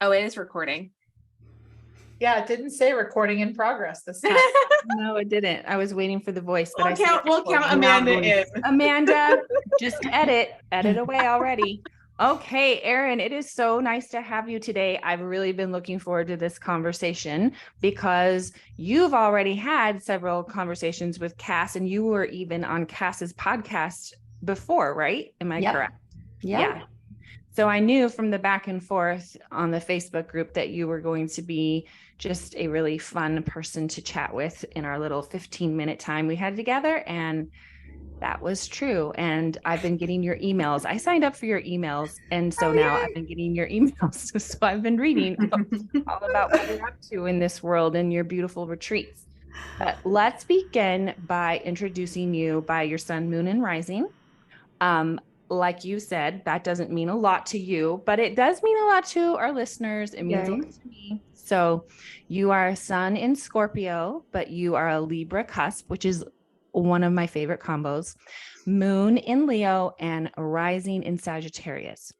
Oh, it is recording. Yeah, it didn't say recording in progress this time. No, it didn't. I was waiting for the voice, but We'll count Amanda in. Amanda, just edit away already. Okay, Erin, it is so nice to have you today. I've really been looking forward to this conversation because you've already had several conversations with Cass, and you were even on Cass's podcast before, right? Am I correct? Yeah. So I knew from the back and forth on the Facebook group that you were going to be just a really fun person to chat with in our little 15-minute time we had together. And that was true. And I've been getting your emails. I signed up for your emails. And so now I've been getting your emails. So I've been reading all about what you're up to in this world and your beautiful retreats. But let's begin by introducing you by your sun, moon, and rising. Like you said, that doesn't mean a lot to you, but it does mean a lot to our listeners. It means a lot to me. So you are a sun in Scorpio, but you are a Libra cusp, which is one of my favorite combos, moon in Leo, and rising in Sagittarius.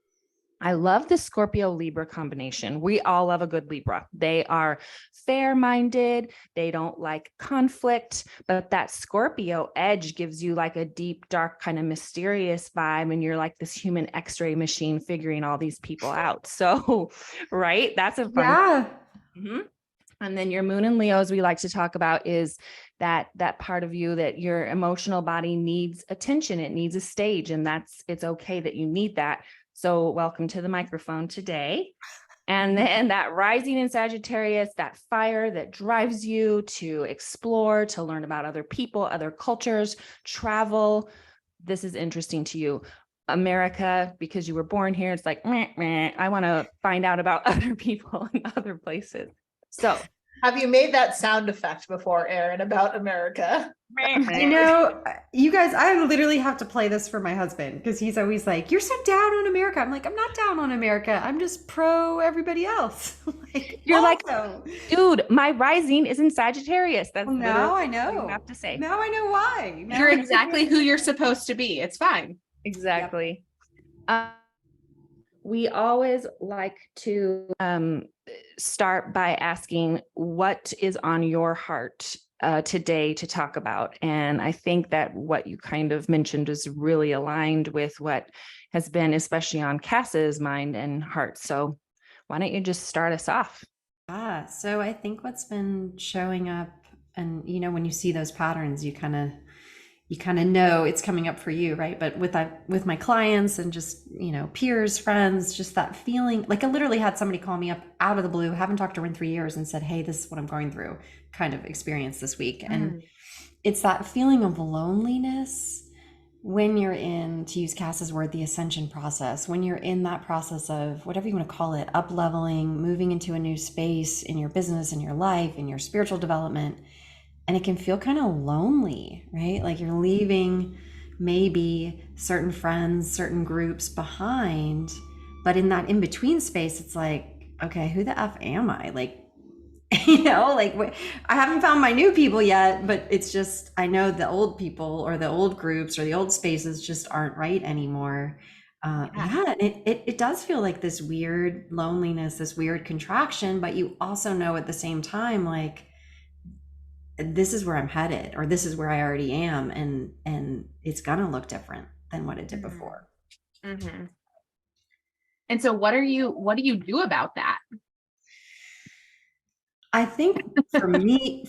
I love the Scorpio Libra combination. We all love a good Libra. They are fair-minded. They don't like conflict, but that Scorpio edge gives you like a deep, dark, kind of mysterious vibe. And you're like this human X-ray machine figuring all these people out. So, right. That's a fun. Yeah. Mm-hmm. And then your moon and Leos we like to talk about is that part of you that your emotional body needs attention. It needs a stage, and it's okay that you need that. So welcome to the microphone today. And then that rising in Sagittarius, that fire that drives you to explore, to learn about other people, other cultures, travel. This is interesting to you. America, because you were born here, it's like, meh, meh. I want to find out about other people in other places. So have you made that sound effect before, Erin, about America? You know, you guys, I literally have to play this for my husband because he's always like, you're so down on America. I'm like, I'm not down on America. I'm just pro everybody else. You're like, dude, my rising is in Sagittarius. That's now I know. What you have to say. Now I know why. You're exactly who you're supposed to be. It's fine. Exactly. Yep. We always like to start by asking what is on your heart today to talk about. And I think that what you kind of mentioned is really aligned with what has been, especially on Cass's mind and heart. So why don't you just start us off? So I think what's been showing up, and you know, when you see those patterns, you kind of know it's coming up for you, right? But with my clients and just, you know, peers, friends, just that feeling, like I literally had somebody call me up out of the blue, haven't talked to her in 3 years, and said, hey, this is what I'm going through, kind of experience this week. And it's that feeling of loneliness when you're in, to use Cass's word, the ascension process, when you're in that process of whatever you want to call it, up leveling, moving into a new space in your business, in your life, in your spiritual development. And it can feel kind of lonely, right? Like you're leaving maybe certain friends, certain groups behind, but in that in-between space, it's like, okay, who the F am I? Like, you know, like I haven't found my new people yet, but it's just, I know the old people or the old groups or the old spaces just aren't right anymore. It does feel like this weird loneliness, this weird contraction, but you also know at the same time, like, this is where I'm headed, or this is where I already am, and it's gonna look different than what it did before. Mm-hmm. And so what do you do about that? I think for me,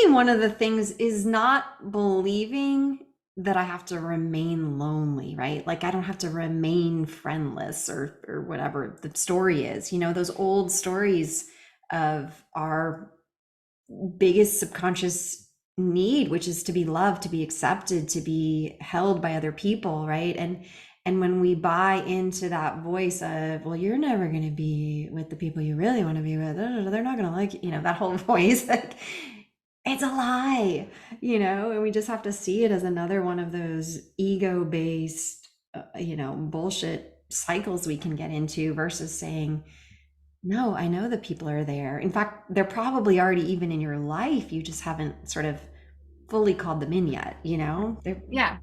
one of the things is not believing that I have to remain lonely, right? Like I don't have to remain friendless or whatever the story is, you know, those old stories of our biggest subconscious need, which is to be loved, to be accepted, to be held by other people, right? And when we buy into that voice of, well, you're never going to be with the people you really want to be with, they're not going to like, you know, that whole voice, like, it's a lie, you know, and we just have to see it as another one of those ego-based, you know, bullshit cycles we can get into versus saying, no, I know that people are there. In fact, they're probably already even in your life. You just haven't sort of fully called them in yet, you know? Yeah.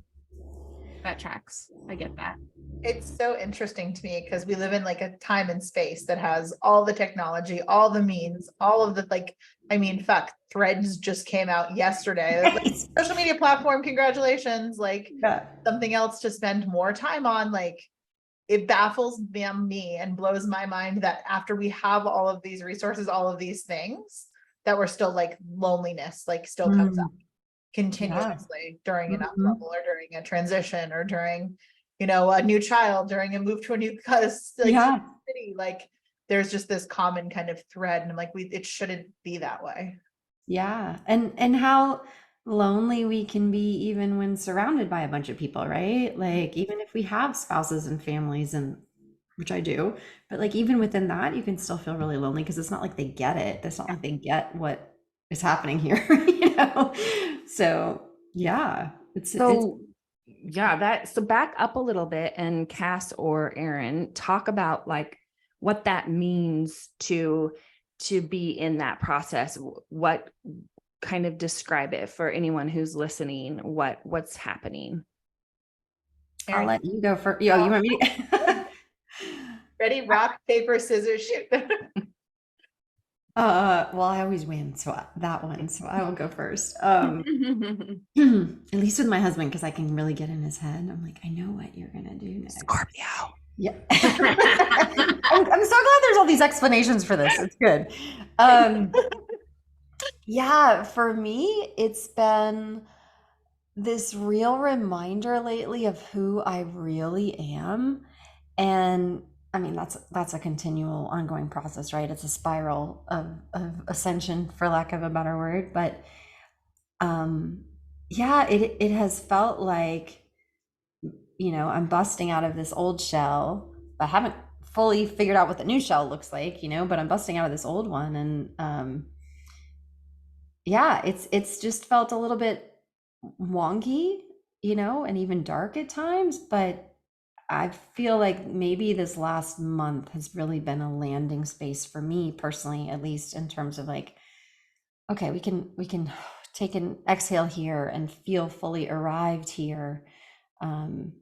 That tracks. I get that. It's so interesting to me because we live in like a time and space that has all the technology, all the means, all of the like, I mean, fuck, Threads just came out yesterday. Like, social media platform, congratulations. Like Yeah. something else to spend more time on. Like it baffles me and blows my mind that after we have all of these resources, all of these things, that we're still like loneliness, like still comes up continuously during an up level or during a transition or during, you know, a new child, during a move to a new like city. Like there's just this common kind of thread, and I'm like, it shouldn't be that way. Yeah. And how lonely we can be even when surrounded by a bunch of people, right? Like even if we have spouses and families, and which I do, but like even within that, you can still feel really lonely because it's not like they get it. It's not like they get what is happening here, you know? So yeah, it's So so back up a little bit, and Cass or Erin, talk about like what that means to be in that process. What kind of describe it for anyone who's listening, what's happening? I'll let you go first. Yo, you want me to Ready? Rock, paper, scissors, shoot. well, I always win, so that one, so I will go first. At least with my husband, because I can really get in his head. I'm like, I know what you're gonna do next. Scorpio. Yeah. I'm so glad there's all these explanations for this. It's good. Yeah, for me, it's been this real reminder lately of who I really am. And I mean, that's a continual ongoing process, right? It's a spiral of ascension, for lack of a better word. But yeah, it has felt like, you know, I'm busting out of this old shell. I haven't fully figured out what the new shell looks like, you know, but I'm busting out of this old one. And yeah, it's just felt a little bit wonky, you know, and even dark at times, but I feel like maybe this last month has really been a landing space for me personally, at least in terms of like, okay, we can take an exhale here and feel fully arrived here, and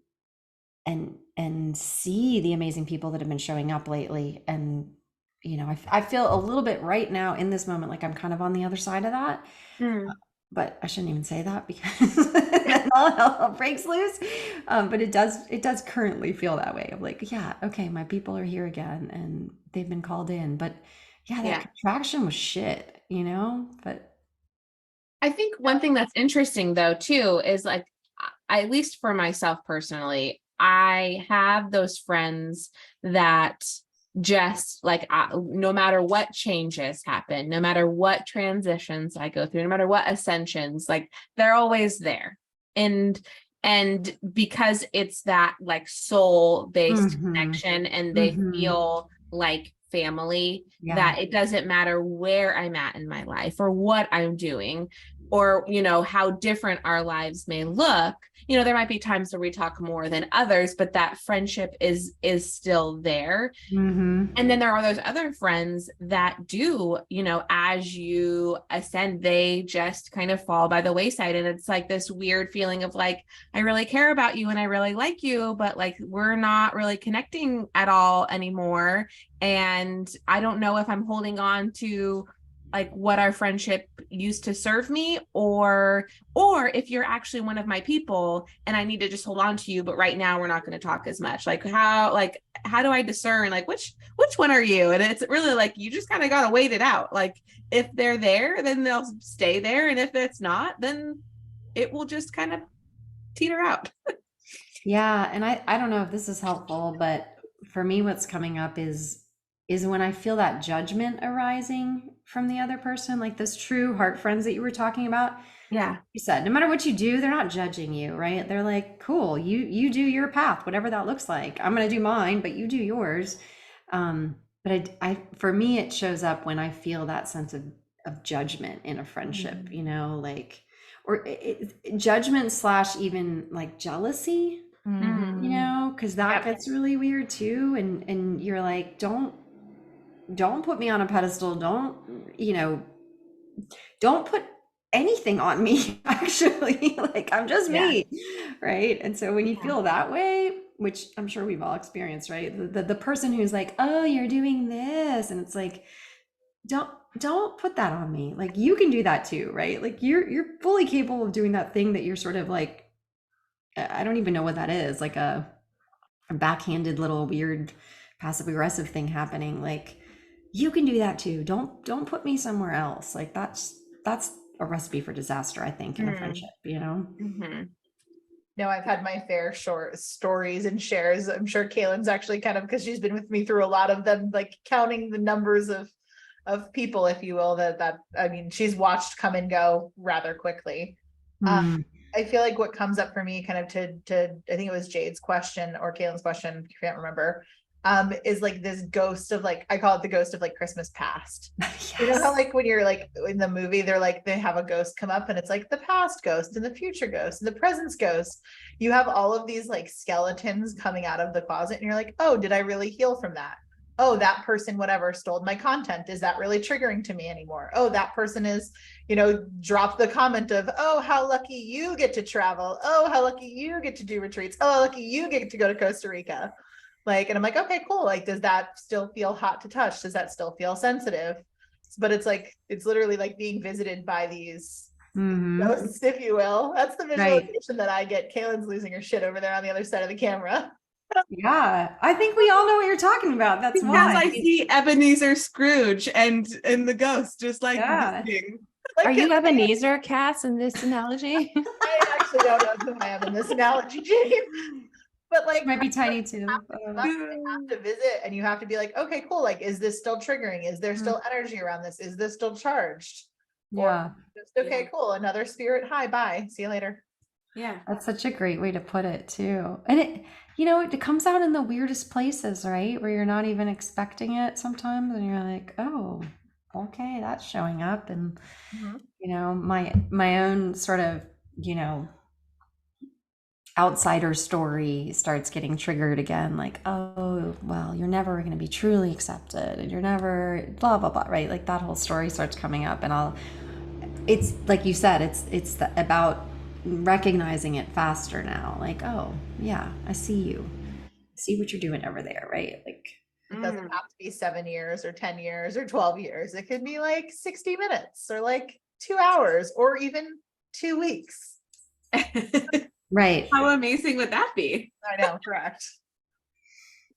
see the amazing people that have been showing up lately. And you know, I feel a little bit right now in this moment like I'm kind of on the other side of that. But I shouldn't even say that because then all hell breaks loose. But it does currently feel that way of like, yeah, okay, my people are here again and they've been called in. But yeah, that contraction was shit, you know? But I think one thing that's interesting though, too, is like, at least for myself personally, I have those friends that just like, no matter what changes happen, no matter what transitions I go through, no matter what ascensions, like they're always there. And because it's that like soul-based connection, and they feel like family, that it doesn't matter where I'm at in my life or what I'm doing, or, you know, how different our lives may look. You know, there might be times where we talk more than others, but that friendship is still there. And then there are those other friends that do, you know, as you ascend, they just kind of fall by the wayside. And it's like this weird feeling of like, I really care about you and I really like you, but like, we're not really connecting at all anymore. And I don't know if I'm holding on to like what our friendship used to serve me, or if you're actually one of my people and I need to just hold on to you, but right now we're not going to talk as much. Like how do I discern like which one are you? And it's really like, you just kind of got to wait it out. Like if they're there, then they'll stay there. And if it's not, then it will just kind of teeter out. yeah, and I don't know if this is helpful, but for me, what's coming up is when I feel that judgment arising from the other person, like those true heart friends that you were talking about. Yeah. You said, no matter what you do, they're not judging you, right? They're like, cool, you do your path, whatever that looks like. I'm going to do mine, but you do yours. But I for me, it shows up when I feel that sense of judgment in a friendship, you know, like, or judgment / even like jealousy, you know, because that gets really weird too. And you're like, don't put me on a pedestal. Don't, you know, don't put anything on me, actually. Like, I'm just me, right? And so when you feel that way, which I'm sure we've all experienced, right? The person who's like, oh, you're doing this, and it's like, don't put that on me. Like, you can do that too, right? Like, you're fully capable of doing that thing that you're sort of like, I don't even know what that is, like a backhanded little weird passive aggressive thing happening. Like, you can do that too. Don't put me somewhere else. Like, that's a recipe for disaster, I think, in a friendship, you know? Mhm. No, I've had my fair short stories and shares. I'm sure Kaylin's actually kind of, because she's been with me through a lot of them, like counting the numbers of people, if you will, that I mean, she's watched come and go rather quickly. Mm. I feel like what comes up for me kind of to I think it was Jade's question or Kaylin's question, I can't remember, is like this ghost of, like, I call it the ghost of like Christmas past. Yes. You know how like when you're like in the movie, they're like, they have a ghost come up and it's like the past ghost and the future ghost and the present ghost. You have all of these like skeletons coming out of the closet and you're like, oh, did I really heal from that? Oh, that person, whatever, stole my content. Is that really triggering to me anymore? Oh, that person is, dropped the comment of, oh, how lucky you get to travel. Oh, how lucky you get to do retreats. Oh, how lucky you get to go to Costa Rica. Like, and I'm like, okay, cool. Like, does that still feel hot to touch? Does that still feel sensitive? But it's like, it's literally like being visited by these ghosts, if you will. That's the visualization that I get. Kaylin's losing her shit over there on the other side of the camera. Yeah, I think we all know what you're talking about. That's Because why. I see Ebenezer Scrooge and the ghost just like Yeah. visiting. Like, Are you Ebenezer, Cass, in this analogy? I actually don't know who I am in this analogy, Jane. But like, She might be tiny too. they have to visit and you have to be like, okay, cool. Like, is this still triggering? Is there still energy around this? Is this still charged? Yeah. Or just, okay, cool. Another spirit. Hi, bye. See you later. Yeah. That's such a great way to put it too. And it comes out in the weirdest places, right? Where you're not even expecting it sometimes. And you're like, oh, okay, that's showing up. And, my own sort of, outsider story starts getting triggered again. Like, oh, well, you're never going to be truly accepted and you're never blah, blah, blah, right? Like that whole story starts coming up and it's like you said, it's about recognizing it faster now. Like, oh yeah, I see you. I see what you're doing over there, right? Like, it doesn't have to be 7 years or 10 years or 12 years. It could be like 60 minutes or like 2 hours or even 2 weeks. right. How amazing would that be? I know, correct.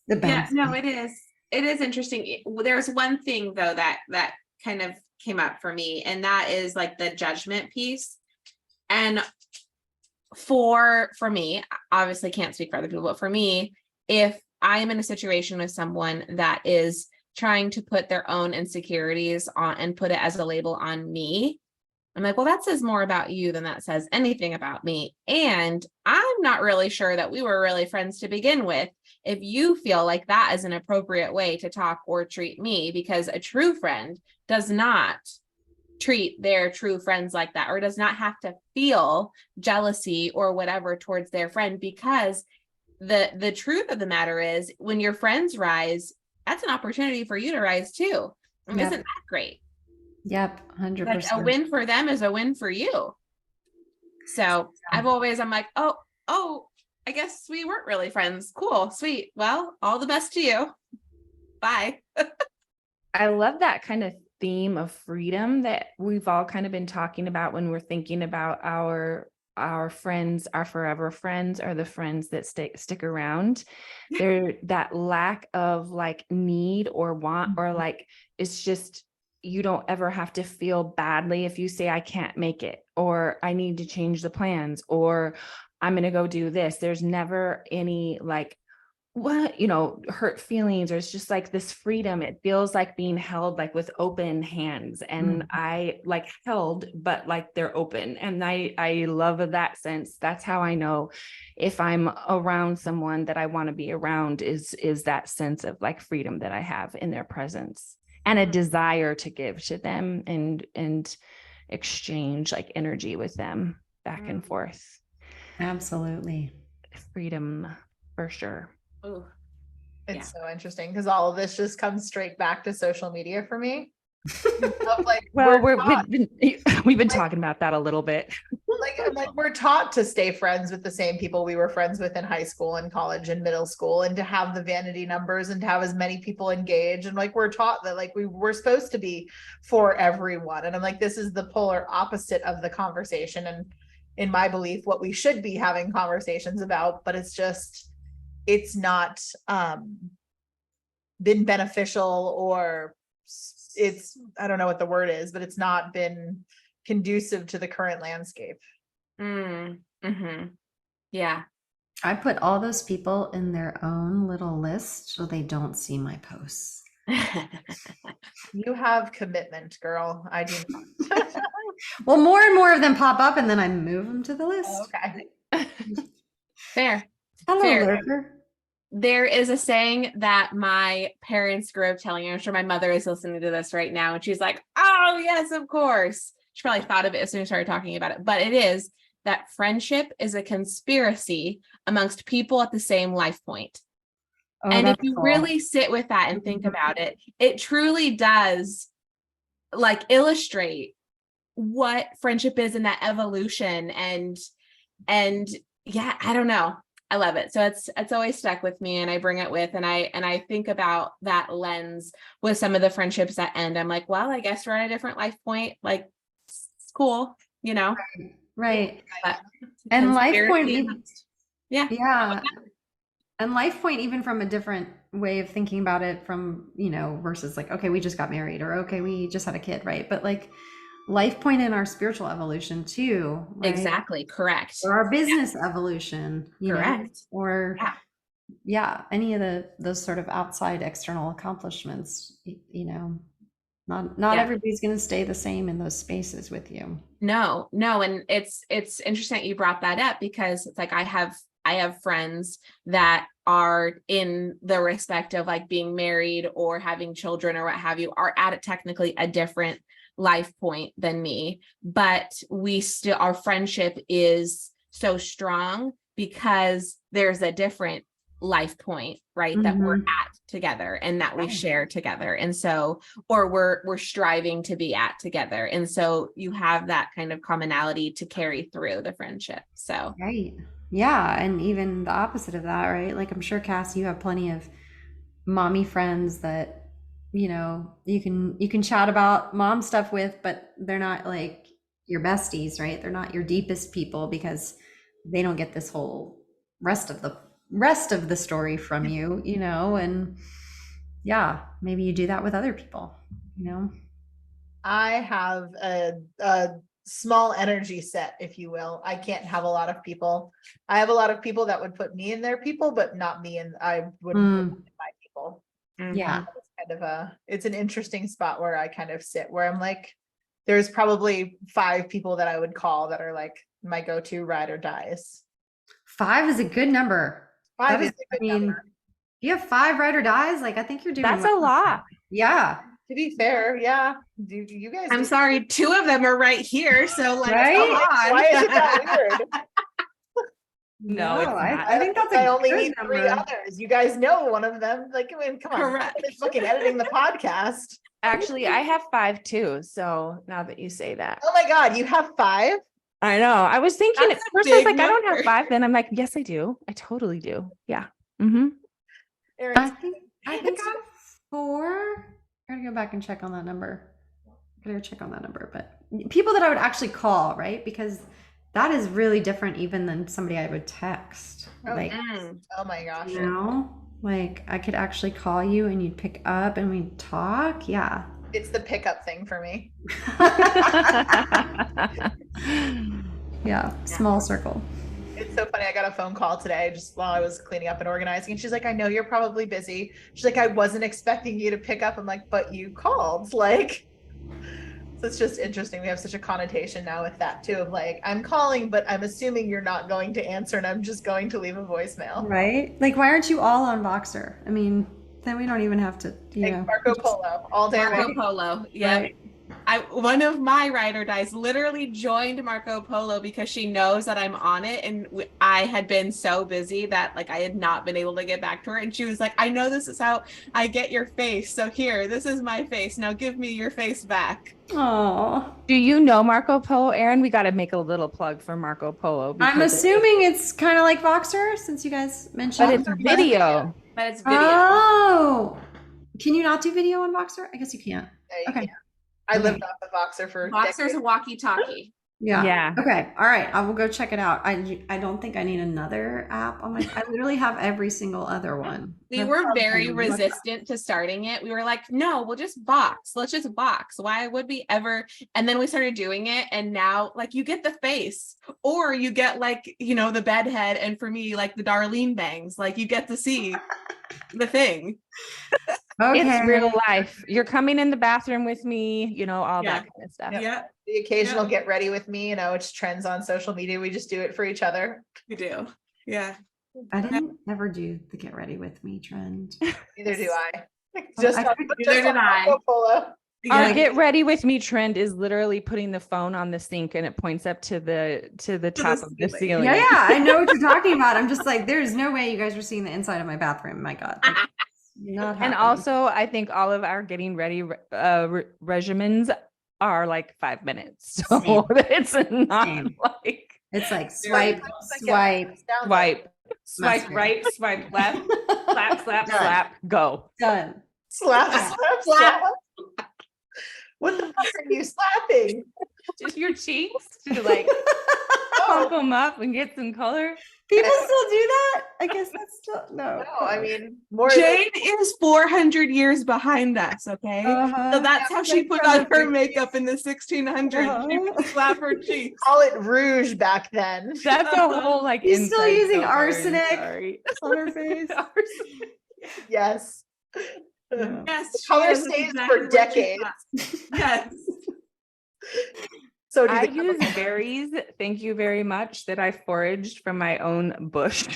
Yeah, no, it is. It is interesting. There's one thing though that kind of came up for me, and that is like the judgment piece. And for me, obviously can't speak for other people, but for me, if I am in a situation with someone that is trying to put their own insecurities on and put it as a label on me, I'm like, well, that says more about you than that says anything about me. And I'm not really sure that we were really friends to begin with. If you feel like that is an appropriate way to talk or treat me, because a true friend does not treat their true friends like that, or does not have to feel jealousy or whatever towards their friend, because the truth of the matter is when your friends rise, that's an opportunity for you to rise too. Yep. Isn't that great? Yep, 100%. Like a win for them is a win for you. So I'm like, oh, I guess we weren't really friends. Cool, sweet. Well, all the best to you. Bye. I love that kind of theme of freedom that we've all kind of been talking about when we're thinking about our friends, our forever friends, or the friends that stick around. They're that lack of like need or want, or like, it's just, you don't ever have to feel badly if you say, I can't make it, or I need to change the plans, or I'm going to go do this. There's never any like, hurt feelings, or it's just like this freedom. It feels like being held like with open hands, and I like held, but like they're open. And I love that sense. That's how I know if I'm around someone that I want to be around is that sense of like freedom that I have in their presence, and a desire to give to them and exchange like energy with them back and forth. Absolutely. Freedom for sure. It's so interesting because all of this just comes straight back to social media for me. of like, Well, we're taught, we've been talking about that a little bit. like we're taught to stay friends with the same people we were friends with in high school and college and middle school, and to have the vanity numbers and to have as many people engage. And like, we're taught that like we're supposed to be for everyone. And I'm like, this is the polar opposite of the conversation. And in my belief, what we should be having conversations about, but it's not been beneficial, or I don't know what the word is, but it's not been conducive to the current landscape. Mm-hmm. Yeah. I put all those people in their own little list so they don't see my posts. You have commitment, girl. I do not. Well, more and more of them pop up, and then I move them to the list. Okay. Fair. Hello, Fair. lurker. There is a saying that my parents grew up telling me. I'm sure my mother is listening to this right now, and she's like, oh, yes, of course. She probably thought of it as soon as we started talking about it. But it is that friendship is a conspiracy amongst people at the same life point. Oh, And if that's you cool. really sit with that and think about it, it truly does like illustrate what friendship is in that evolution. And yeah, I don't know. I love it. So it's always stuck with me, and I bring it with, and I think about that lens with some of the friendships that end. I'm like, well, I guess we're at a different life point. Like, it's cool, you know? Right. But And life conspiracy point, amongst- yeah. yeah. And life point, even from a different way of thinking about it, from, versus like, okay, we just got married, or okay, we just had a kid, right? But like life point in our spiritual evolution too, right? Exactly. Correct. Or our business evolution, Correct. or any of those sort of outside external accomplishments, not everybody's going to stay the same in those spaces with you. No. And it's interesting that you brought that up, because it's like, I have friends that are in the respect of like being married or having children or what have you, are at technically a different life point than me, but our friendship is so strong because there's a different life point, right? That we're at together and that we share together. And so, or we're striving to be at together. And so you have that kind of commonality to carry through the friendship. So, right. Yeah. And even the opposite of that, right? Like, I'm sure, Cass, you have plenty of mommy friends that, you can chat about mom stuff with, but they're not like your besties, right? They're not your deepest people, because they don't get this whole rest of the story from you, and maybe you do that with other people, I have a small energy set, if you will. I can't have a lot of people. I have a lot of people that would put me in their people, but not me, and I wouldn't put them in my people. Yeah. It's kind of it's an interesting spot where I kind of sit, where I'm like, there's probably 5 people that I would call that are like my go-to ride or dies. 5 is a good number. 5 is a good number. You have 5 ride or dies. Like, I think you're doing That's a lot. Yeah. To be fair, yeah. Do you guys? I'm sorry, 2 of them are right here. So like, Right? come on. Why is it that weird? No, it's not. I think that's I a only good need 3 number. others. You guys know one of them. Like, I mean, come on. Correct. Nobody's fucking editing the podcast. Actually, I have 5 too. So now that you say that, Oh my God, you have 5? I know. I was thinking That's at a first, I was big like, I don't have number. 5. Then I'm like, yes, I do. I totally do. Yeah. Mm-hmm. Erin, I think I have 4. I gotta go back and check on that number. But people that I would actually call, right? Because that is really different even than somebody I would text. Oh, Like, oh my gosh. like I could actually call you and you'd pick up and we'd talk. Yeah. It's the pickup thing for me. Yeah. Small circle. It's so funny. I got a phone call today just while I was cleaning up and organizing. And she's like, I know you're probably busy. She's like, I wasn't expecting you to pick up. I'm like, but you called. Like, so it's just interesting. We have such a connotation now with that too, of like, I'm calling, but I'm assuming you're not going to answer and I'm just going to leave a voicemail. Right? Like, why aren't you all on Voxer? I mean, then we don't even have to, Like Marco Polo all day Marco long. Polo. Yeah. Right. one of my ride or dies literally joined Marco Polo because she knows that I'm on it, and I had been so busy that like I had not been able to get back to her, and she was like, I know this is how I get your face, so here, this is my face, now give me your face back. Oh, Do you know Marco Polo, Erin? We got to make a little plug for Marco Polo. I'm assuming it's kind of like Voxer, since you guys mentioned. But it's video. But it's video. Oh, can you not do video on Voxer? I guess you can't. Okay. I lived off of Voxer for Voxer's decades. a walkie-talkie. Yeah. Okay. All right. I will go check it out. I don't think I need another app on my. I literally have every single other one. We were very resistant to starting it. We were like, no, we'll just box. Let's just box. Why would we ever? And then we started doing it. And now like you get the face, or you get like, you know, the bed head. And for me, like the Darlene bangs, like you get to see the thing. Okay. It's real life. You're coming in the bathroom with me, you know, all Yeah. that kind of stuff. Yeah, The occasional get ready with me, you know, it's trends on social media. We just do it for each other. we do. Yeah. I didn't ever do the get ready with me trend. Neither do I. I on- could- Neither did on I. Marco Polo. Our Yeah. get ready with me trend is literally putting the phone on the sink and it points up to the top of the ceiling. ceiling. Yeah, I know what you're talking about. I'm just like, there's no way you guys were seeing the inside of my bathroom. My God. Like, not And happening. also, I think all of our getting ready regimens are like 5 minutes. So Same. it's not Same. like It's like swipe, Down swipe, swipe Mascara. right, swipe left, slap, slap, Done. slap, go. Done. Slap, slap, slap. What the fuck are you slapping? Just your cheeks to like pump them up and get some color. People still do that? I guess that's still no. No, I mean more. Jane is 400 years behind us, okay? Uh-huh. So that's how she put on her makeup in the 1600s. She Uh-huh. would slap her cheeks. Call it rouge back then. That's a whole like He's still inside using joke, Erin, arsenic. sorry. On her face. Yes. Yeah. Yes, she Color is stays exactly for what she decades. thought. Yes. So do I the use berries, thank you very much, that I foraged from my own bush.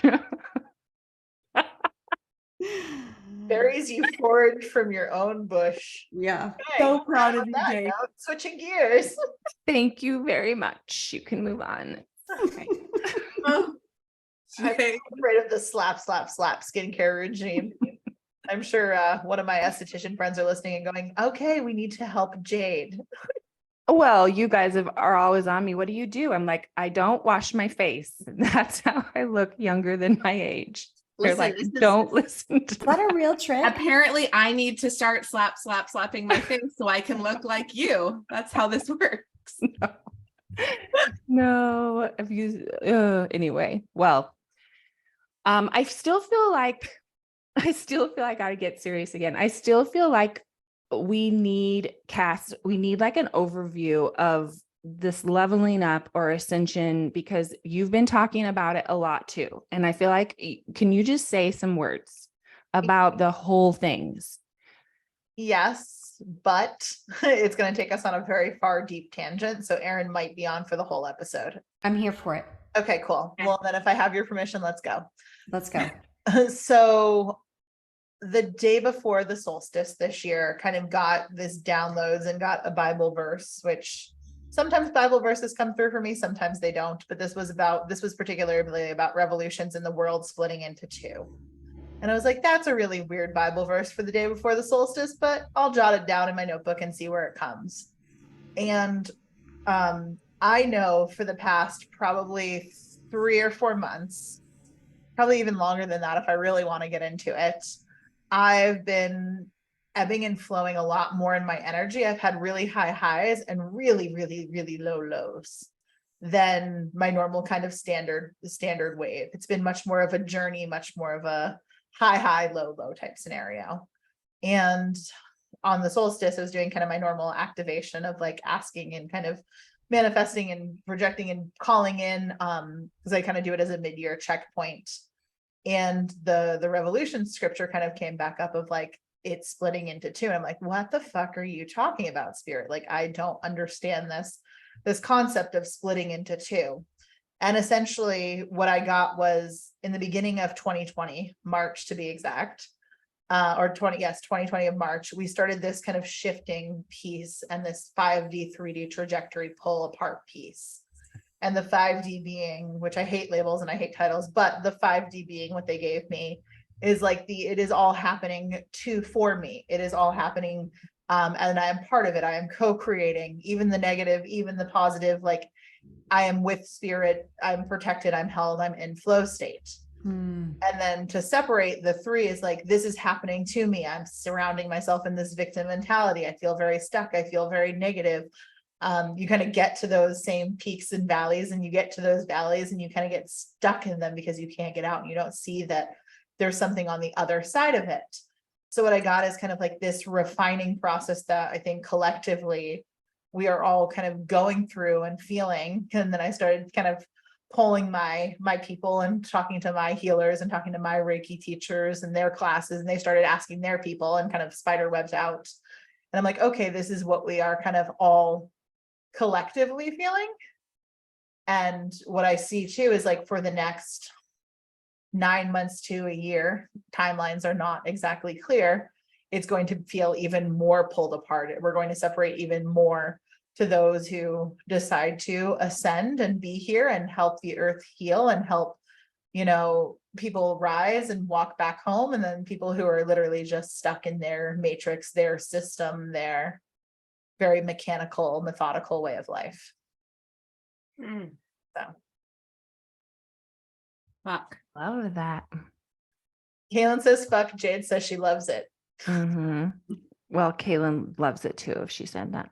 berries you forage from your own bush. Yeah. Okay, So proud of on you, that Jane. note, switching gears. Thank you very much. You can move on. Okay. Oh, I'm okay. afraid of the slap skincare regime. I'm sure one of my esthetician friends are listening and going, okay, we need to help Jade. Well, you guys are always on me. What do you do? I'm like, I don't wash my face. That's how I look younger than my age. They're Listen, like, this is- don't listen to Is that a real trick? Apparently, I need to start slapping my face so I can look like you. That's how this works. No, I've used anyway. Well, I still feel like I gotta get serious again. I still feel like we need like an overview of this leveling up or ascension, because you've been talking about it a lot too. And I feel like, can you just say some words about the whole things? Yes, but it's going to take us on a very far, deep tangent. So Erin might be on for the whole episode. I'm here for it. Okay, cool. Well, then if I have your permission, let's go. Let's go. So the day before the solstice this year, kind of got this downloads and got a Bible verse, which sometimes Bible verses come through for me, sometimes they don't. But this was particularly about revolutions in the world splitting into two. And I was like, that's a really weird Bible verse for the day before the solstice, but I'll jot it down in my notebook and see where it comes. And I know for the past probably 3 or 4 months, probably even longer than that if I really want to get into it, I've been ebbing and flowing a lot more in my energy. I've had really high highs and really, really, really low lows than my normal kind of standard wave. It's been much more of a journey, much more of a high, low type scenario. And on the solstice, I was doing kind of my normal activation of like asking and kind of manifesting and projecting and calling in, because I kind of do it as a mid-year checkpoint. And the revolution scripture kind of came back up of like, it's splitting into two. And I'm like, what the fuck are you talking about, Spirit? Like, I don't understand this concept of splitting into two. And essentially what I got was in the beginning of 2020, March to be exact, 2020 of March, we started this kind of shifting piece and this 5D, 3D trajectory pull apart piece. And the 5D being, which I hate labels and I hate titles, but the 5D being what they gave me is like it is all happening for me. It is all happening. And I am part of it. I am co-creating, even the negative, even the positive, like I am with spirit, I'm protected, I'm held, I'm in flow state. And then to separate the 3 is like, this is happening to me. I'm surrounding myself in this victim mentality. I feel very stuck. I feel very negative. You kind of get to those same peaks and valleys, and you get to those valleys and you kind of get stuck in them because you can't get out and you don't see that there's something on the other side of it. So what I got is kind of like this refining process that I think collectively we are all kind of going through and feeling. And then I started kind of polling my people and talking to my healers and talking to my Reiki teachers and their classes, and they started asking their people and kind of spider webs out. And I'm like, okay, this is what we are kind of all collectively feeling. And what I see too is like for the next 9 months to a year, timelines are not exactly clear. It's going to feel even more pulled apart. We're going to separate even more to those who decide to ascend and be here and help the earth heal and help, people rise and walk back home. And then people who are literally just stuck in their matrix, their system, their very mechanical, methodical way of life. So. Fuck. Love that. Kaylin says fuck, Jade says she loves it. Well, Kaylin loves it too, if she said that.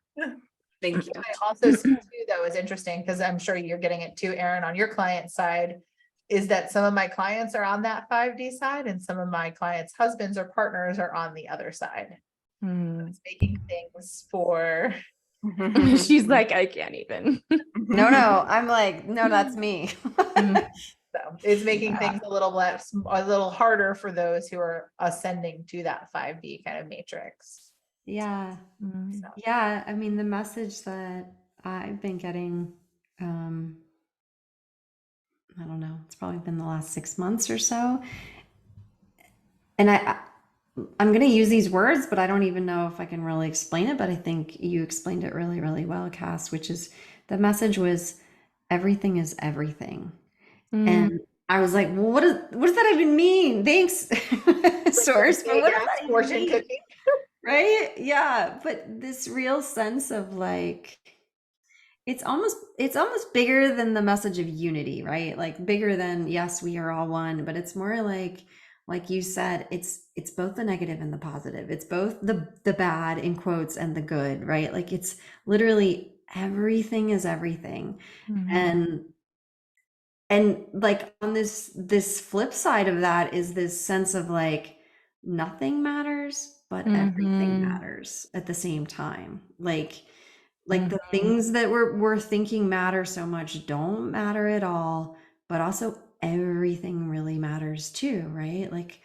Thank you. I also see too, that was interesting because I'm sure you're getting it too, Erin, on your client side, is that some of my clients are on that 5D side and some of my clients' husbands or partners are on the other side. It's making things for. She's like, I can't even. No, I'm like, no, that's me. So it's making things a little harder for those who are ascending to that 5D kind of matrix. Yeah. So. Yeah. I mean, the message that I've been getting, I don't know, it's probably been the last 6 months or so. And I'm going to use these words, but I don't even know if I can really explain it. But I think you explained it really, really well, Cass, which is the message was everything is everything. And I was like, well, what does that even mean? Thanks, source. But what does that even mean? Cooking. Right? Yeah. But this real sense of like, it's almost bigger than the message of unity, right? Like bigger than, yes, we are all one, but it's more like you said, it's both the negative and the positive. It's both the bad in quotes and the good, right? Like it's literally everything is everything. And like on this flip side of that is this sense of like nothing matters, but everything matters at the same time. Like the things that we're thinking matter so much don't matter at all, but also everything really matters too, right? Like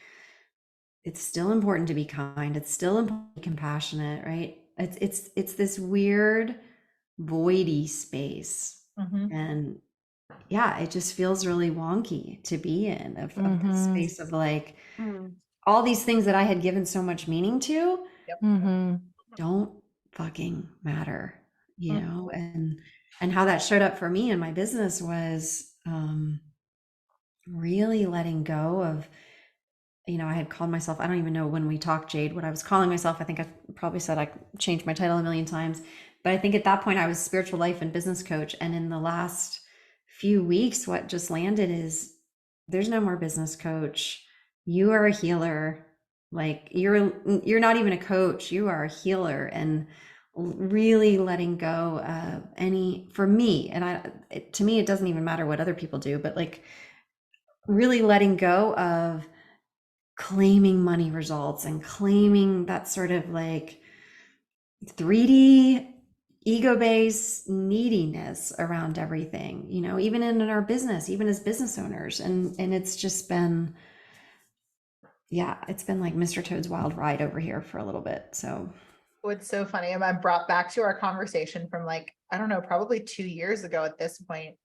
it's still important to be kind. It's still important to be compassionate, right? It's this weird voidy space. And yeah, it just feels really wonky to be in of this space of like all these things that I had given so much meaning to don't fucking matter, and how that showed up for me in my business was really letting go of, I had called myself, I don't even know when we talked, Jade, what I was calling myself. I think I probably said I changed my title a million times, but I think at that point I was spiritual life and business coach. And in the last few weeks, what just landed is there's no more business coach. You are a healer. Like you're not even a coach, you are a healer. And really letting go of for me, and to me, it doesn't even matter what other people do, but like really letting go of claiming money results and claiming that sort of like 3D ego-based neediness around everything, even in our business, even as business owners. And it's just been, it's been like Mr. Toad's Wild Ride over here for a little bit. So what's so funny, and I'm brought back to our conversation from like, I don't know, probably 2 years ago at this point.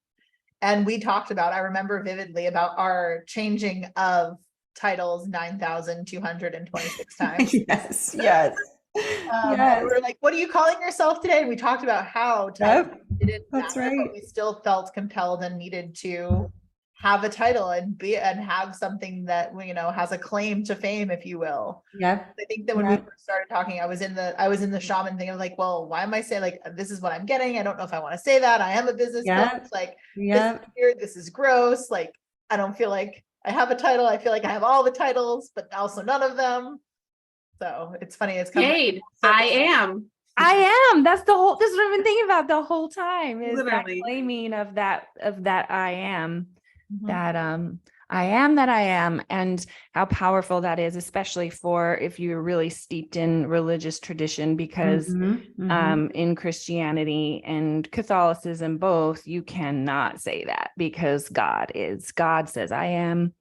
And we talked about, I remember vividly about our changing of titles 9,226 times. Yes, yes. And Yes. we were like, what are you calling yourself today? And we talked about how titles didn't that's matter, right. but we still felt compelled and needed to have a title and have something that, you know, has a claim to fame, if you will. Yep. I think that when we first started talking, I was in the shaman thing. I was like, well, why am I saying, like, this is what I'm getting? I don't know if I want to say that. I am a business coach. Like, this is weird. This is gross. Like, I don't feel like I have a title. I feel like I have all the titles, but also none of them. So it's funny. It's kind Jade, I am. That's the whole, this is what I've been thinking about the whole time, is that Literally. claiming of that I am, Mhm. that I am, and how powerful that is, especially for if you're really steeped in religious tradition, because in Christianity and Catholicism both, you cannot say that, because God says I am.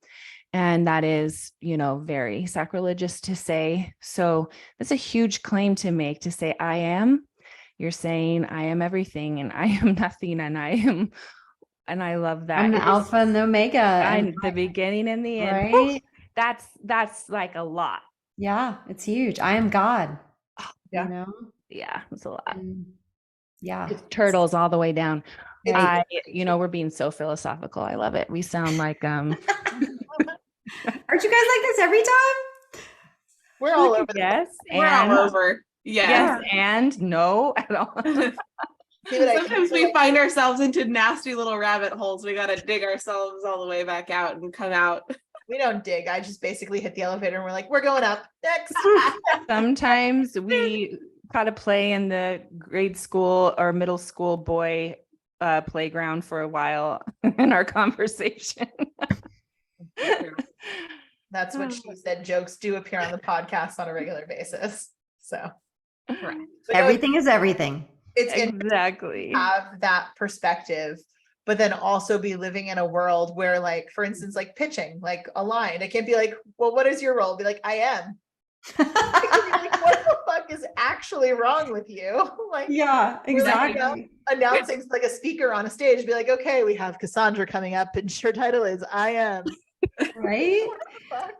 And that is, you know, very sacrilegious to say. So that's a huge claim to make, to say, I am. You're saying I am everything and I am nothing, and I am, and I love that. I'm the alpha and the omega. I'm the beginning and the end. Right? That's like a lot. Yeah, it's huge. I am God. Yeah. You know? Yeah, it's a lot. Yeah. It's turtles all the way down. Right. We're being so philosophical. I love it. We sound like Aren't you guys like this every time? We're all over the yes, We're and all over. yes, and no at all. Sometimes we find ourselves into nasty little rabbit holes. We got to dig ourselves all the way back out and come out. We don't dig. I just basically hit the elevator and we're like, we're going up next. Sometimes we got to play in the grade school or middle school boy playground for a while in our conversation. That's what she said. Jokes do appear on the podcast on a regular basis. So Correct. Everything is everything. It's exactly have that perspective, but then also be living in a world where, like, for instance, like pitching, like a line, it can't be like, well, what is your role? Be like, I am. Like, what the fuck is actually wrong with you? Like, yeah, exactly. Like, announcing like a speaker on a stage, be like, okay, we have Cassandra coming up, and her title is I am. Right? What the fuck?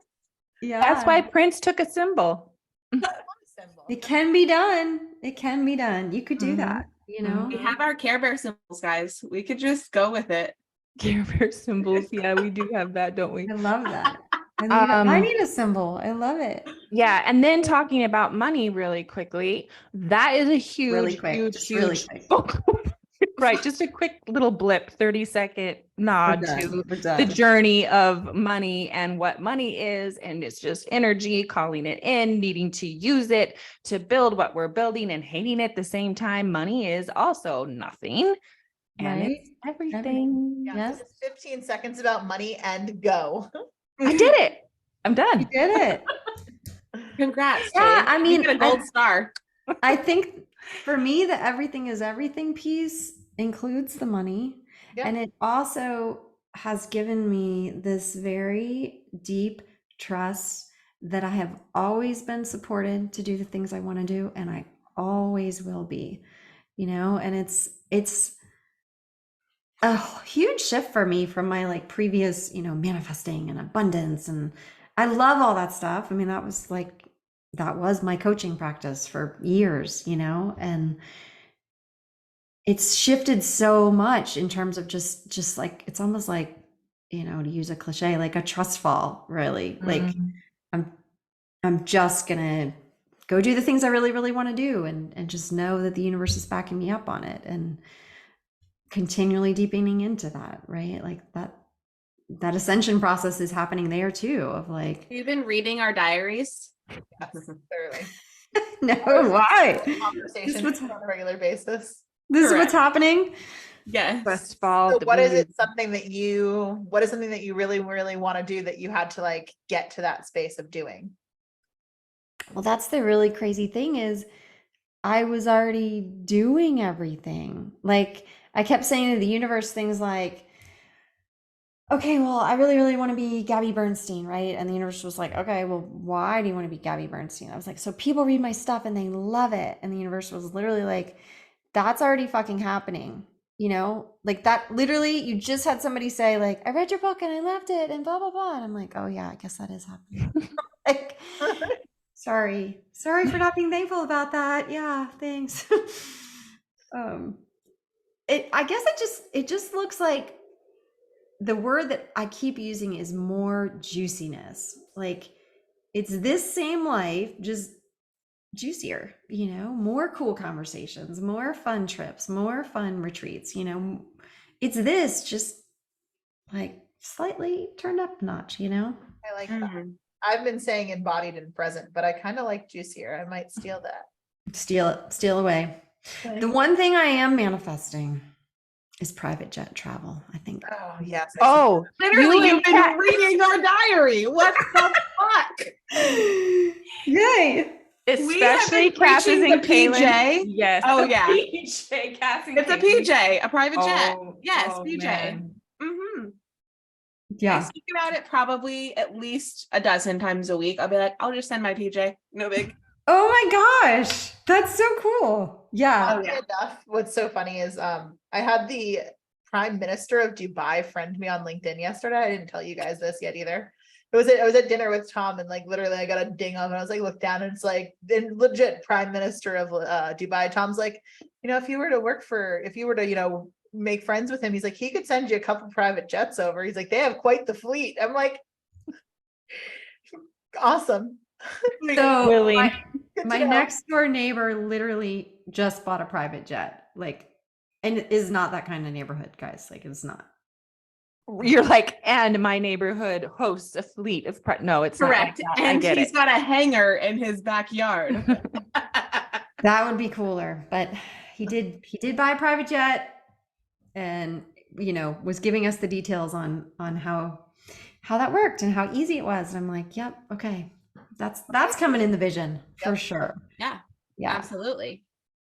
Yeah. That's why Prince took a symbol. It can be done. It can be done. You could do that, you know? We have our Care Bear symbols, guys. We could just go with it. Care Bear symbols. Yeah, we do have that, don't we? I love that. I need a symbol. I love it. Yeah. And then talking about money really quickly, that is a huge, huge. Right. Just a quick little blip, 30-second nod to the journey of money and what money is. And it's just energy, calling it in, needing to use it to build what we're building, and hating it at the same time. Money is also nothing. And it's everything. Yeah, yes. so 15 seconds about money and go. I did it. I'm done. You did it. Congrats. Yeah, Jade. I mean, You get a gold star. I think for me, the everything is everything piece includes the money. Yeah. And it also has given me this very deep trust that I have always been supported to do the things I want to do, and I always will be, you know. And it's a huge shift for me from my like previous, you know, manifesting and abundance, and I love all that stuff. I mean, that was my coaching practice for years, you know, and it's shifted so much in terms of just like, it's almost like, you know, to use a cliche, like a trust fall, really. Like I'm just gonna go do the things I really, really want to do, and just know that the universe is backing me up on it, and continually deepening into that, right? Like that ascension process is happening there too, of like, You've been reading our diaries. Yes, clearly. no, why? Conversations on a regular basis. This is what's happening. Yes. Trust fall. So what is it? What is something that you really, really want to do that you had to like get to that space of doing? Well, that's the really crazy thing, is I was already doing everything. Like, I kept saying to the universe things like, okay, well, I really, really want to be Gabby Bernstein, right? And the universe was like, okay, well, why do you want to be Gabby Bernstein? I was like, so people read my stuff and they love it. And the universe was literally like, that's already fucking happening. you know, like that literally you just had somebody say like, I read your book and I loved it and blah, blah, blah. And I'm like, oh yeah, I guess that is happening. Like, sorry for not being thankful about that. Yeah, thanks. I guess it just looks like the word that I keep using is more juiciness. Like it's this same life, just juicier, you know, more cool conversations, more fun trips, more fun retreats, you know. It's this just like slightly turned up a notch, you know. I like that. I've been saying embodied and present, but I kind of like juicier. I might steal that. Steal away. The one thing I am manifesting is private jet travel, I think. Oh, yes. Oh, Literally, you've been reading our diary. What the fuck? Yay. Especially Cass is preaching in the Kaylin. PJ. Yes. Oh, the yeah. PJ, Cass and It's a Kaylin. PJ, a private jet. Yes, Oh, PJ. man. I Yeah. speak about it probably at least a dozen times a week. I'll be like, I'll just send my PJ. No big. Oh my gosh. That's so cool. Yeah. Oddly enough, what's so funny is I had the Prime Minister of Dubai friend me on LinkedIn yesterday. I didn't tell you guys this yet either. I was at dinner with Tom and like literally I got a ding on and I was like, look down and it's like the legit Prime Minister of Dubai. Tom's like, you know, if you were to, you know, make friends with him, he's like, he could send you a couple private jets over. He's like, they have quite the fleet. I'm like, awesome. So Willing. my next door neighbor literally just bought a private jet, like, and it is not that kind of neighborhood, guys. Like, it's not. You're like, and my neighborhood hosts a fleet of no, it's correct. Not like that. And I get he's it. got a hangar in his backyard. That would be cooler, but he did buy a private jet, and you know was giving us the details on how that worked and how easy it was. And I'm like, yep, okay, that's coming in the vision for sure. Yeah, Yeah, absolutely.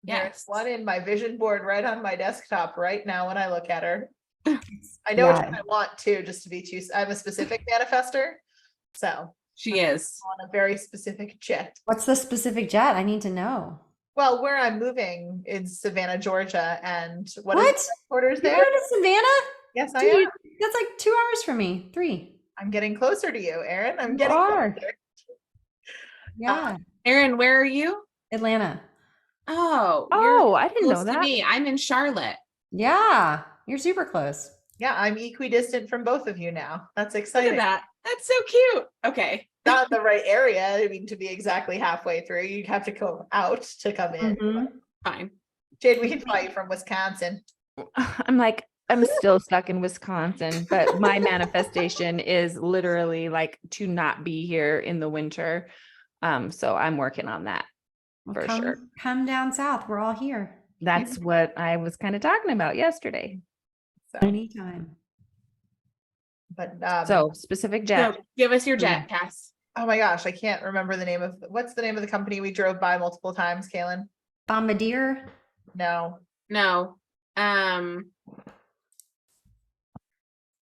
There's Yes. one in my vision board right on my desktop right now when I look at her. I know which one I want too, just to be too. I'm a specific manifester, so She is on a very specific jet. What's the specific jet? I need to know. Well, where I'm moving is Savannah, Georgia, and what What? is the headquarters You're there? going to Savannah? Yes, I Dude, am. that's like 2 hours from me. 3. I'm getting closer to you, Erin. I'm You getting are. closer. Yeah, Erin. Where are you? Atlanta. Oh, I didn't know close to that. me. I'm in Charlotte. Yeah, you're super close. Yeah, I'm equidistant from both of you now. That's Look exciting. at that. That's so cute. Okay. Not in the right area. I mean, to be exactly halfway through, you'd have to go out to come in. Mhm. Fine. Jade, we can fly you from Wisconsin. I'm like, I'm still stuck in Wisconsin, but my manifestation is literally like to not be here in the winter. So I'm working on that Well, for sure. Come down south. We're all here. That's what I was kind of talking about yesterday. So, Anytime. but So specific jet. So give us your jet, Cass. oh my gosh, I can't remember the name of what's the name of the company we drove by multiple times, Kaylin? Bombardier. No. No.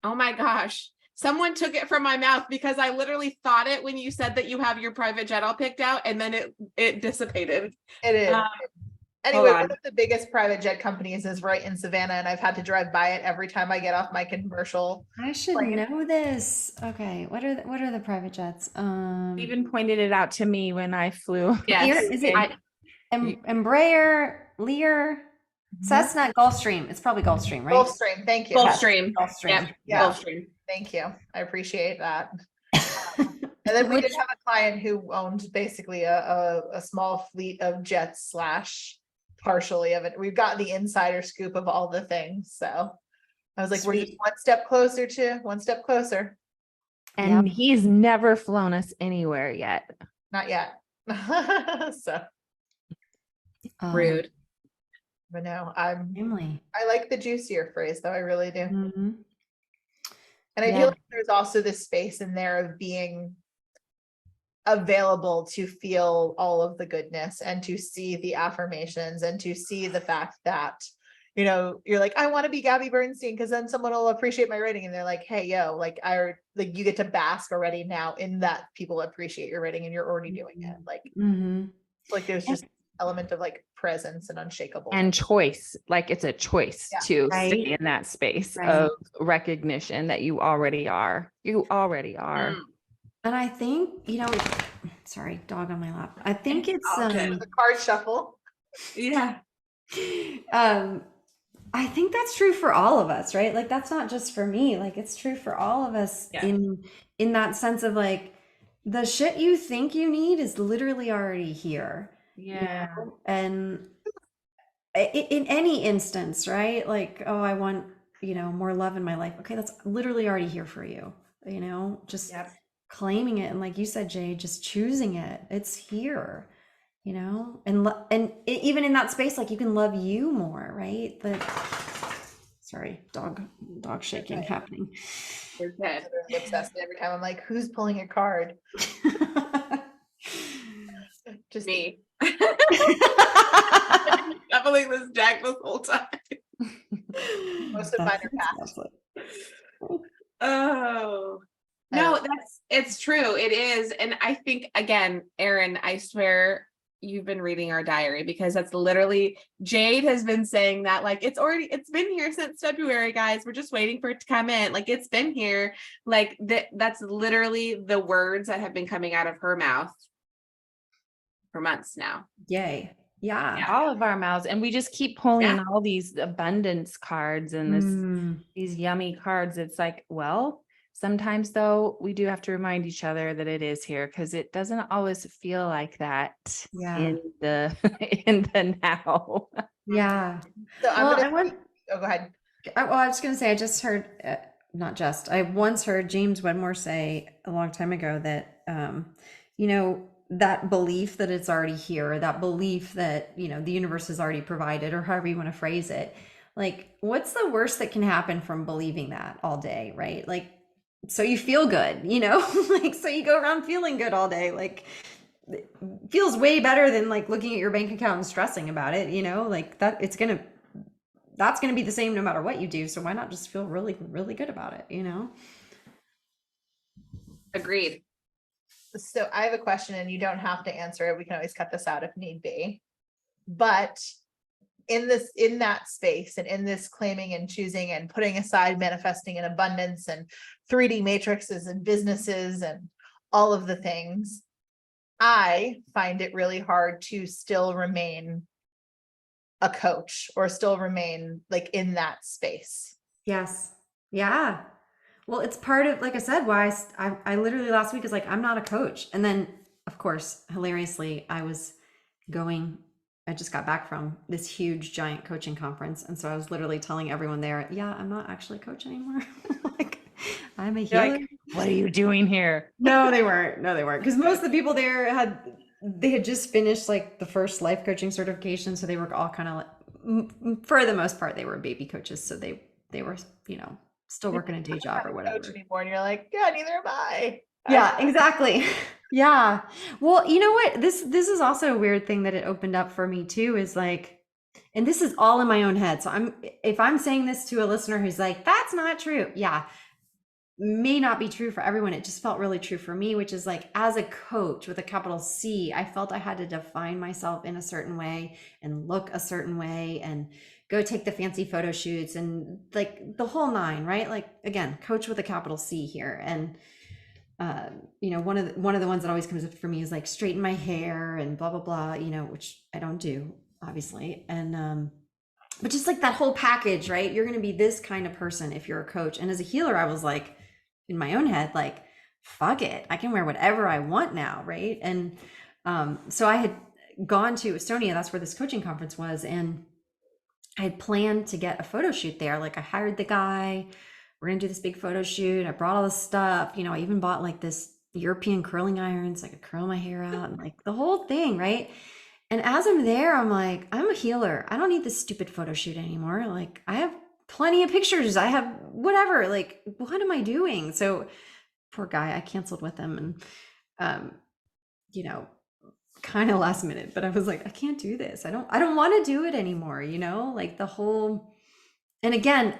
Oh my gosh. Someone took it from my mouth because I literally thought it when you said that you have your private jet all picked out and then it dissipated. It is. Anyway, hold on. one of the biggest private jet companies is right in Savannah, and I've had to drive by it every time I get off my commercial. I should Plane. know this. Okay, what are the private jets? Even pointed it out to me when I flew. Yes. Is it I- Embraer, Lear, Cessna, Gulfstream? It's probably Gulfstream, right? Gulfstream, thank you. Gulfstream. Gulfstream. Yep. Yeah. Gulfstream. Thank you. I appreciate that. And then we did have a client who owned basically a small fleet of jets slash partially of it. We've got the insider scoop of all the things. So I was like, we're just Sweet. one step closer. And he's never flown us anywhere yet. Not yet. So, Rude. but no, Family. I like the juicier phrase though. I really do. Mhm. And I Yeah. feel like there's also this space in there of being available to feel all of the goodness and to see the affirmations and to see the fact that, you know, you're like, I want to be Gabby Bernstein because then someone will appreciate my writing. And they're like, hey, yo, like you get to bask already now in that people appreciate your writing and you're already doing it. Like, Mhm. like there's just element of like presence and unshakable. And choice, like it's a choice Yeah. to Right. stay in that space Right. of recognition that you already are. You already are. And I think, sorry, dog on my lap. I think it's all good. The card shuffle. Yeah. I think that's true for all of us, right? Like that's not just for me. Like it's true for all of us Yeah. in that sense of like the shit you think you need is literally already here. Yeah. And in any instance, right? Like, oh, I want, more love in my life. Okay, that's literally already here for you. Just claiming it, and like you said, Jay, just choosing it. It's here. And even in that space, like you can love you more, right? Sorry, dog shaking happening. You're good. I'm really obsessed every time. I'm like, who's pulling a card? Just Me. Definitely was Jack this whole time. most of mine are past. Oh. No, it's true. It is. And I think, again, Erin, I swear you've been reading our diary, because that's literally, Jade has been saying that, like, it's been here since February, guys. We're just waiting for it to come in. Like, it's been here. Like that's literally the words that have been coming out of her mouth for months now. Yay. Yeah. All of our mouths. And we just keep pulling all these abundance cards and these yummy cards. It's like, well, sometimes though, we do have to remind each other that it is here, because it doesn't always feel like that in the now. Yeah. So Well, oh, go ahead. I was going to say, I just heard, I once heard James Wedmore say a long time ago that, that belief that it's already here, that belief that, the universe has already provided, or however you want to phrase it, like, what's the worst that can happen from believing that all day, right? Like, so you feel good, like, so you go around feeling good all day, like, it feels way better than like looking at your bank account and stressing about it, like that. That's going to be the same no matter what you do. So why not just feel really, really good about it, Agreed. So I have a question, and you don't have to answer it. We can always cut this out if need be. But in that space, and in this claiming and choosing and putting aside manifesting in abundance and 3D matrices and businesses and all of the things, I find it really hard to still remain a coach, or still remain like in that space. Yes. Yeah. Well, it's part of, like I said, why I literally last week is like, I'm not a coach. And then of course, hilariously, I just got back from this huge giant coaching conference. And so I was literally telling everyone there, yeah, I'm not actually a coach anymore. Like, I'm a healer. Like, what are you doing here? No, they weren't. Because most of the people there had just finished like the first life coaching certification. So they were all kind of like, for the most part, they were baby coaches. So they were, still working a day job or whatever. Coach anymore, and you're like, yeah, neither am I. Yeah, exactly. Yeah. Well, you know what? This is also a weird thing that it opened up for me too, is like, and this is all in my own head. So if I'm saying this to a listener who's like, that's not true. Yeah. May not be true for everyone. It just felt really true for me, which is like, as a coach with a capital C, I felt I had to define myself in a certain way and look a certain way and go take the fancy photo shoots and like the whole nine, right? Like, again, coach with a capital C here. And, one of the ones that always comes up for me is like straighten my hair and blah, blah, blah, which I don't do, obviously. And, but just like that whole package, right? You're going to be this kind of person if you're a coach. And as a healer, I was like, in my own head, like, fuck it, I can wear whatever I want now, right? And so I had gone to Estonia, that's where this coaching conference was, and I had planned to get a photo shoot there. Like, I hired the guy, we're gonna do this big photo shoot. I brought all this stuff, I even bought like this European curling iron so I could curl my hair out and like the whole thing, right? And as I'm there, I'm like, I'm a healer. I don't need this stupid photo shoot anymore. Like, I have plenty of pictures. I have whatever. Like, what am I doing? So poor guy, I canceled with him, and kind of last minute, but I was like, I can't do this. I don't want to do it anymore, like the whole. And again,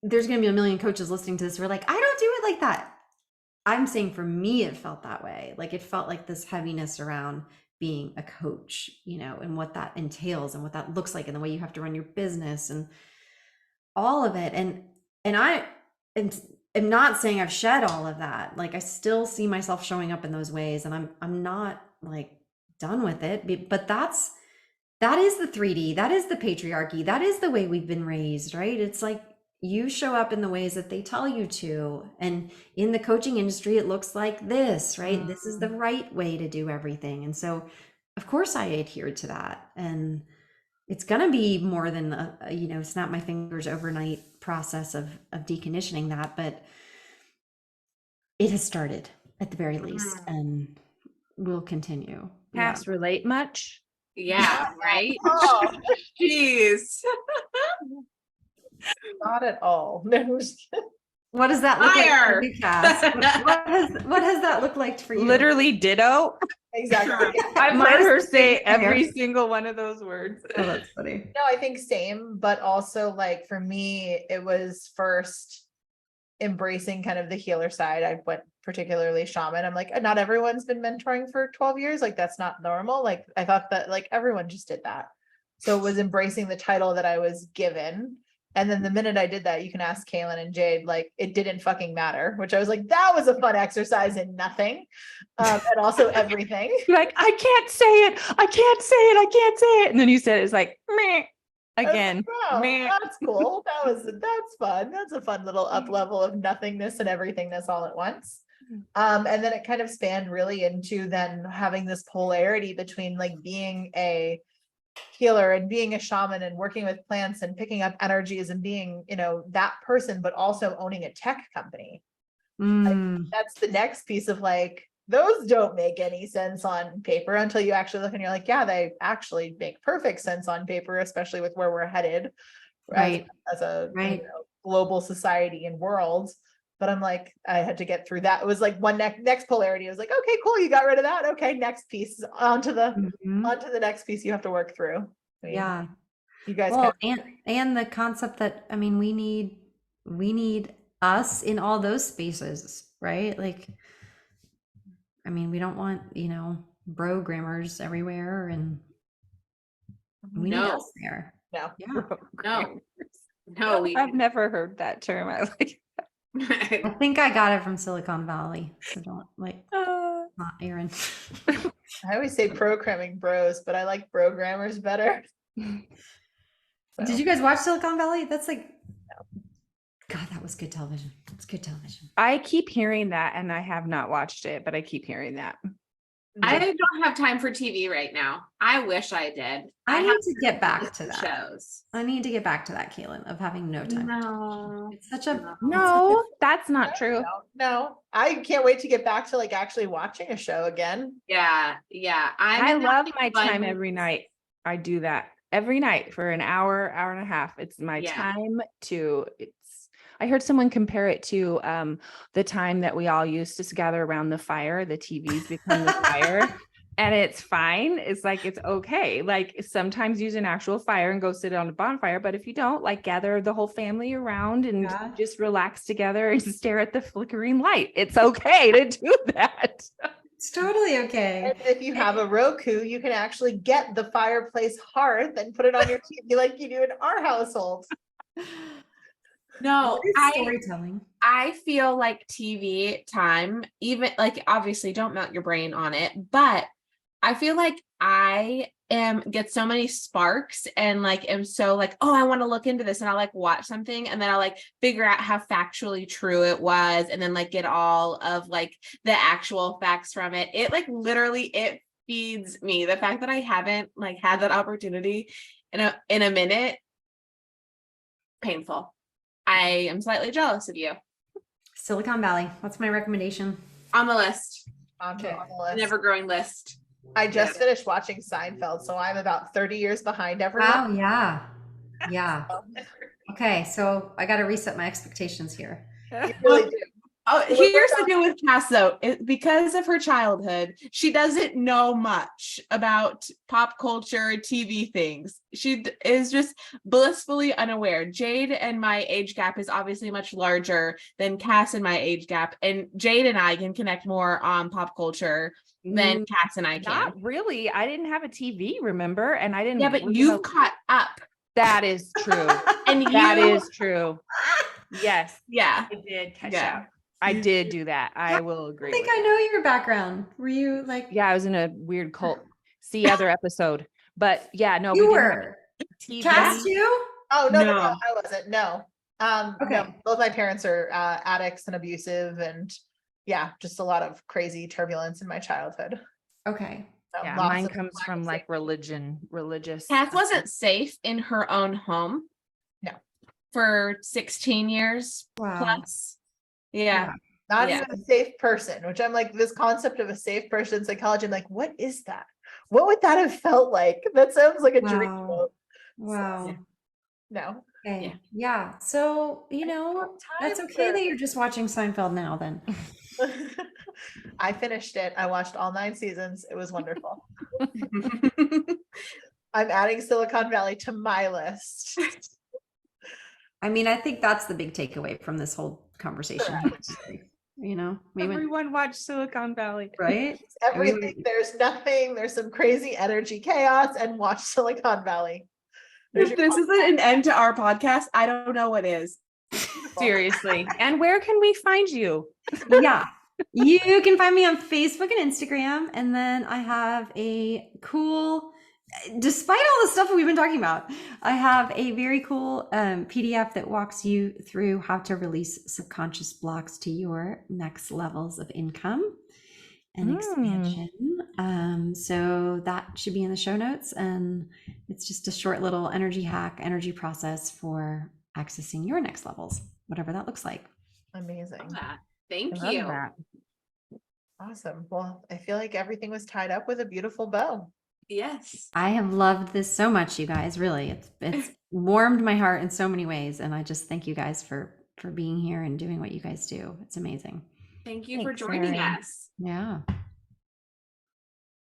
there's going to be a million coaches listening to this who are like, I don't do it like that. I'm saying for me, it felt that way. Like, it felt like this heaviness around being a coach, you know, and what that entails and what that looks like and the way you have to run your business and all of it. And I am not saying I've shed all of that. Like I still see myself showing up in those ways, and I'm not like done with it. But that is the 3D, that is the patriarchy, that is the way we've been raised, right? It's like you show up in the ways that they tell you to. And in the coaching industry, it looks like this, right? This is the right way to do everything. And so, of course, I adhered to that. And it's going to be more than a, you know, snap my fingers overnight process of deconditioning that, but it has started at the very least and will continue. Cass, relate much? Yeah, right. Oh, Jeez. not at all. No, I'm just kidding. What does that look Fire! like for you, Cass? What has that looked like for you? Literally ditto. Exactly. I've Mine heard is her the say same here. every single one of those words. Oh, that's funny. No, I think same, but also like for me, it was first embracing kind of the healer side. I went particularly shaman. I'm like, not everyone's been mentoring for 12 years. Like that's not normal. Like I thought that like everyone just did that. So it was embracing the title that I was given. And then the minute I did that, you can ask Kaylin and Jade, like it didn't fucking matter, which I was like, that was a fun exercise in nothing. And also everything. You're like, I can't say it. I can't say it. I can't say it. And then you said it's like, meh. Again. Wow, Meh. that's cool. That's fun. That's a fun little up level of nothingness and everythingness all at once. And then it kind of spanned really into then having this polarity between like being a healer and being a shaman and working with plants and picking up energies and being, you know, that person, but also owning a tech company. That's the next piece of like, those don't make any sense on paper until you actually look and you're like, yeah, they actually make perfect sense on paper, especially with where we're headed Right. as a Right. you know, global society and world. But I'm like, I had to get through that. It was like one next polarity. I was like, okay, cool. You got rid of that. Okay. Next piece onto the next piece you have to work through. I mean, Yeah. you guys Well, kind and the concept that, I mean, we need us in all those spaces, right? Like, I mean, we don't want, you know, programmers everywhere, and we need us there. no. Yeah. No, I've never heard that term. I like I think I got it from Silicon Valley. So don't like, not Erin. I always say programming bros, but I like programmers better. Did you guys watch Silicon Valley? That's like, God, that was good television. It's good television. I keep hearing that, and I have not watched it, but I keep hearing that. I don't have time for TV right now. I wish I did. I need have to get back to that. shows. I need to get back to that, Kaylin, of having no time. No. It's such a No, that's not true. No, I can't wait to get back to like actually watching a show again. Yeah. I in that love my fun- time every night. I do that every night for an hour, hour and a half. It's my Yeah. time to, I heard someone compare it to the time that we all used to gather around the fire. The TVs become the fire. And it's fine. It's like, it's okay. Like sometimes use an actual fire and go sit on a bonfire. But if you don't, like gather the whole family around and just relax together and stare at the flickering light. It's okay to do that. It's totally okay. And if you have a Roku, you can actually get the fireplace hearth and put it on your TV like you do in our household. No, Storytelling. I feel like TV time, even like obviously don't melt your brain on it, but I feel like I get so many sparks and like am so like, oh, I want to look into this, and I'll like watch something and then I'll like figure out how factually true it was and then like get all of like the actual facts from it. It like literally it feeds me. The fact that I haven't like had that opportunity in a minute, painful. I am slightly jealous of you. Silicon Valley. That's my recommendation. On the list. On the list. An ever-growing list. I just finished watching Seinfeld, so I'm about 30 years behind everyone. Wow, yeah. Yeah. Okay, so I got to reset my expectations here. You really do. Oh, here's the deal with Cass though. Because of her childhood, she doesn't know much about pop culture, TV things. She is just blissfully unaware. Jade and my age gap is obviously much larger than Cass and my age gap. And Jade and I can connect more on pop culture than Cass and I can. Not really. I didn't have a TV, remember? And I didn't. Yeah, but you've caught up. That is true. And That you, is true. Yes. yeah. I did catch Yeah. up. I did do that. I will I agree. think with I know your background. Were you like, Yeah, I was in a weird cult. See other episode. But yeah, no, you we didn't have were TV. Cass too? Oh, no, No. I wasn't. No. No, Okay. both my parents are addicts and abusive, and yeah, just a lot of crazy turbulence in my childhood. Okay. So Yeah, lots mine of comes lack from of like safety. religious. Cass wasn't safe in her own home. No. For 16 years Wow. plus. Yeah. Not Yeah. even a safe person, which I'm like, this concept of a safe person in psychology, I'm like, what is that? What would that have felt like? That sounds like a dream. Wow. Wow. No. Okay. Yeah. So, that's okay that you're just watching Seinfeld now then. I finished it. I watched all 9 seasons. It was wonderful. I'm adding Silicon Valley to my list. I mean, I think that's the big takeaway from this whole conversation. Everyone watched Silicon Valley. Right? Everything, there's nothing, there's some crazy energy chaos, and watch Silicon Valley. If this isn't an end to our podcast, I don't know what is. Seriously. And where can we find you? Yeah. You can find me on Facebook and Instagram. And then I have a cool, despite all the stuff we've been talking about, I have a very cool PDF that walks you through how to release subconscious blocks to your next levels of income and expansion. So that should be in the show notes. And it's just a short little energy hack, energy process for accessing your next levels, whatever that looks like. Amazing. Thank I love you. that. Awesome. Well, I feel like everything was tied up with a beautiful bow. Yes. I have loved this so much, you guys. Really, it's warmed my heart in so many ways, and I just thank you guys for being here and doing what you guys do. It's amazing. Thank you for Thanks, joining Erin. us. Yeah.